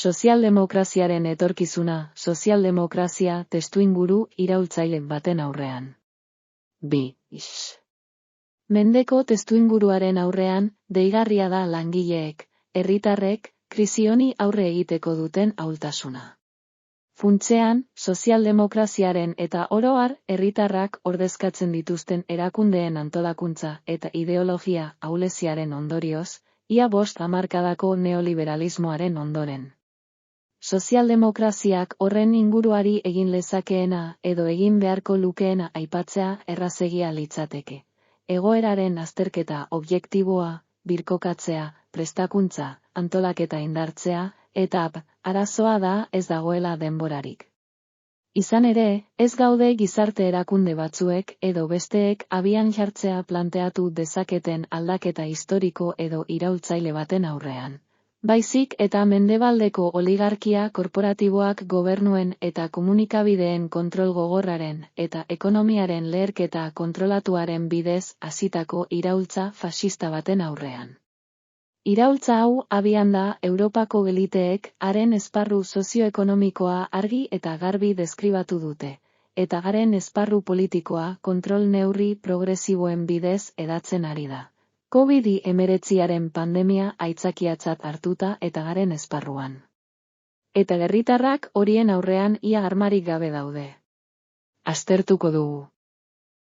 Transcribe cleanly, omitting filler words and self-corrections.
Sozialdemokraziaren etorkizuna, sozialdemokrazia testuinguru iraultzaile baten aurrean. 2. Mendeko testuinguruaren aurrean, deigarria da langileek, herritarrek, krisi honi aurre egiteko duten ahultasuna. Funtsean, sozialdemokraziaren eta oro har herritarrak ordezkatzen dituzten erakundeen antolakuntza eta ideologia ahuleziaren ondorioz, ia 5 hamarkadako neoliberalismoaren ondoren. Sozialdemokraziak horren inguruari egin lezakeena edo egin beharko lukeena aipatzea errazegia litzateke. Egoeraren azterketa objektiboa, birkokatzea, prestakuntza, antolaketa indartzea, eta arazoa da ez dagoela denborarik. Izan ere, ez gaude gizarte erakunde batzuek edo besteek abian jartzea planteatu dezaketen aldaketa historiko edo iraultzaile baten aurrean. Baizik eta mendebaldeko oligarkia korporatiboak gobernuen eta komunikabideen kontrol gogorraren eta ekonomiaren leherketa kontrolatuaren bidez hasitako iraultza faxista baten aurrean. Iraultza hau abian da Europako eliteek haren esparru sozioekonomikoa argi eta garbi deskribatu dute, eta haren esparru politikoa kontrol neurri progresiboen bidez hedatzen ari da. COVID-19 pandemia aitzakiatzat hartuta eta haren esparruan. Eta herritarrak horien aurrean ia armarik gabe daude. Aztertuko dugu.